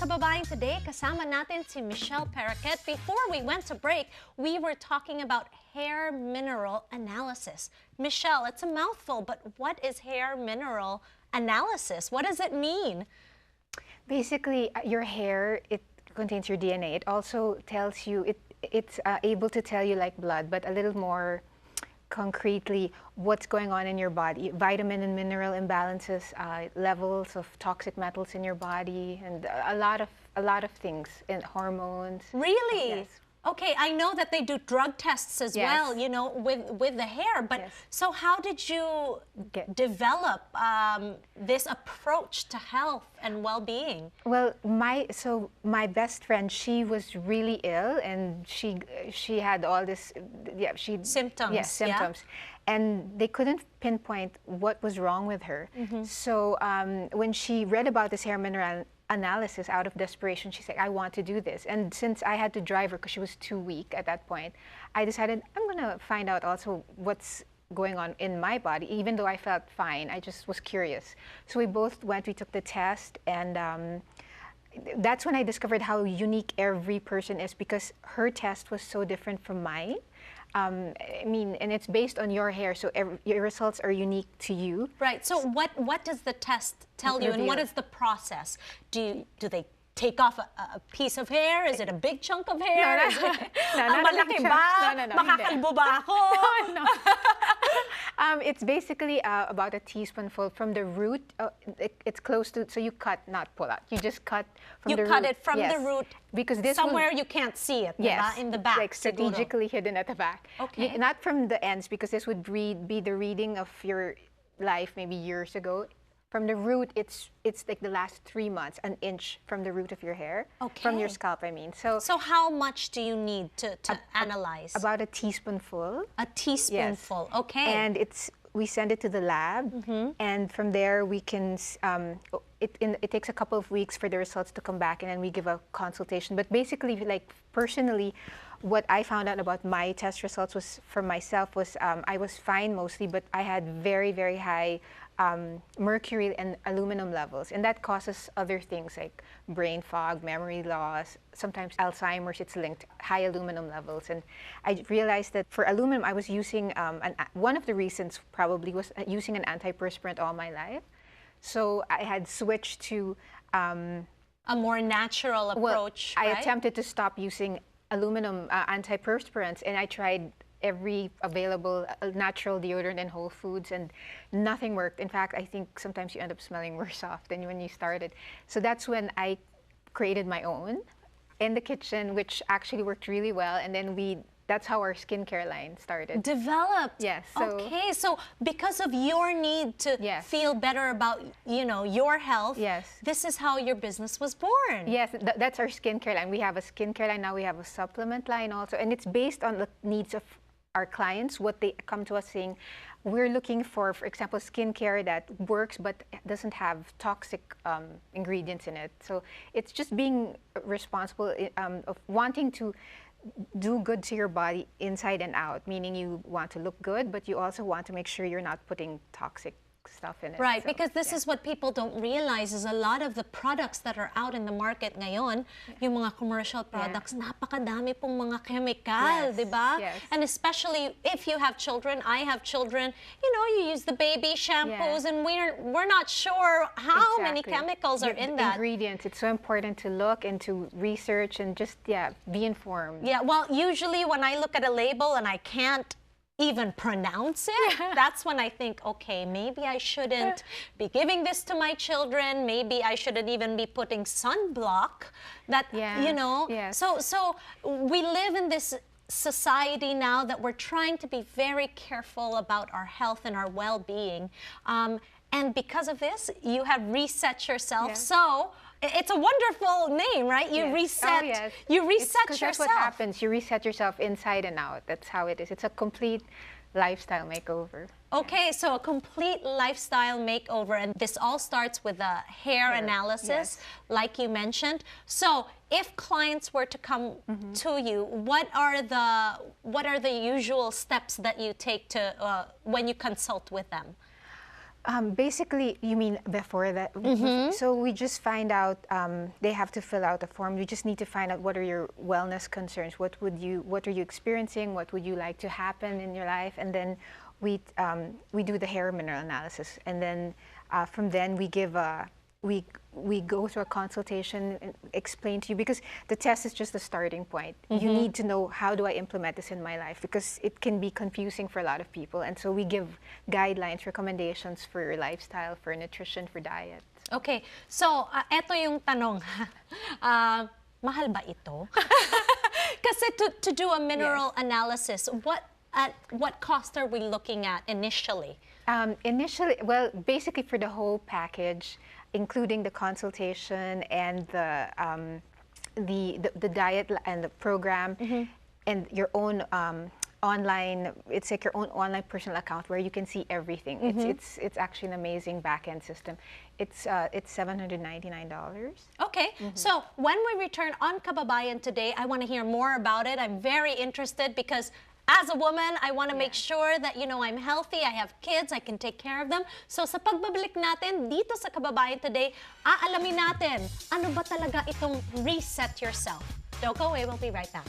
Kababayan Today, kasama natin si Michele Periquet. Before we went to break, we were talking about hair mineral analysis. Michele, it's a mouthful, but what is hair mineral analysis? What does it mean? Basically, your hair, it contains your DNA. It also tells you, it's able to tell you like blood, but a little more concretely what's going on in your body, vitamin and mineral imbalances, levels of toxic metals in your body, and a lot of things, and hormones. Really? Yes. Okay, I know that they do drug tests as well, you know, with the hair, but so how did you develop this approach to health and well-being? Well, my best friend, she was really ill, and she had all this, symptoms. Yes, symptoms. And they couldn't pinpoint what was wrong with her. So when she read about this hair mineral analysis, out of desperation, she's like, I want to do this. And since I had to drive her because she was too weak at that point, I decided I'm gonna find out also what's going on in my body. Even though I felt fine, I just was curious. So we both went, we took the test, and that's when I discovered how unique every person is, because her test was so different from mine. I mean, and it's based on your hair, so your results are unique to you. Right. So what does the test tell you, and what is the process? Do they take off a piece of hair? Is it a big chunk of hair? Malaki ba? Makakalbo ba ako? No. It's basically about a teaspoonful from the root. It's close to, so you cut, not pull out. You just cut from the root. You cut it from the root, because this somewhere you can't see it, in the back. Like strategically hidden at the back. Okay. Not from the ends, because this would be the reading of your life maybe years ago. From the root, it's like the last 3 months, an inch from the root of your hair. Okay. From your scalp, I mean. So how much do you need to analyze? About a teaspoonful. A teaspoonful, okay. And we send it to the lab, and from there we can, it takes a couple of weeks for the results to come back, and then we give a consultation. But basically, like personally, what I found out about my test results was, for myself, was I was fine mostly, but I had very, very high mercury and aluminum levels, and that causes other things like brain fog, memory loss, sometimes Alzheimer's. It's linked, high aluminum levels. And I realized that for aluminum, I was using, one of the reasons probably was using an antiperspirant all my life. So I had switched to a more natural approach, I attempted to stop using aluminum antiperspirants, and I tried every available natural deodorant in Whole Foods, and nothing worked. In fact, I think sometimes you end up smelling worse off than when you started. So that's when I created my own in the kitchen, which actually worked really well. And then that's how our skincare line started. Developed. Yes. Okay, so because of your need to feel better about, your health, this is how your business was born. Yes, that's our skincare line. We have a skincare line now. We have a supplement line also, and it's based on the needs of our clients, what they come to us saying. We're looking for example, skincare that works but doesn't have toxic ingredients in it. So it's just being responsible of wanting to do good to your body inside and out, meaning you want to look good, but you also want to make sure you're not putting toxic stuff in it. Right, so, because this is what people don't realize, is a lot of the products that are out in the market ngayon, yung mga commercial products, napakadami pong mga chemical, di ba? Yes. And especially if you have children, I have children, you use the baby shampoos, and we're not sure how many chemicals are in that. Ingredients, it's so important to look and to research and just, be informed. Yeah, well, usually when I look at a label and I can't even pronounce it, that's when I think, okay, maybe I shouldn't be giving this to my children. Maybe I shouldn't even be putting sunblock. That, So we live in this society now that we're trying to be very careful about our health and our well-being. And because of this, you have reset yourself. So it's a wonderful name, right? You reset. You reset yourself. That's what happens. You reset yourself inside and out. That's how it is. It's a complete lifestyle makeover. Okay, so a complete lifestyle makeover, and this all starts with a hair analysis, like you mentioned. So, if clients were to come to you, what are the usual steps that you take to when you consult with them? Basically, you mean before that? So we just find out, they have to fill out a form. We just need to find out what are your wellness concerns, what are you experiencing, what would you like to happen in your life, and then we do the hair mineral analysis, and then from then we go through a consultation and explain to you, because the test is just the starting point. You need to know, how do I implement this in my life? Because it can be confusing for a lot of people. And so we give guidelines, recommendations for your lifestyle, for nutrition, for diet. Okay, so eto yung tanong. Mahal ba ito? Kasi to do a mineral analysis, what cost are we looking at initially? Initially, well, basically for the whole package, including the consultation and the diet and the program, and your own online, it's like your own online personal account where you can see everything. It's actually an amazing back-end system. It's $799. Okay, so when we return on Kababayan Today, I want to hear more about it. I'm very interested because as a woman, I want to make sure that, you know, I'm healthy, I have kids, I can take care of them. So sa pagbabalik natin dito sa Kababayan Today, aalamin natin, ano ba talaga itong reset yourself? Don't go away, we'll be right back.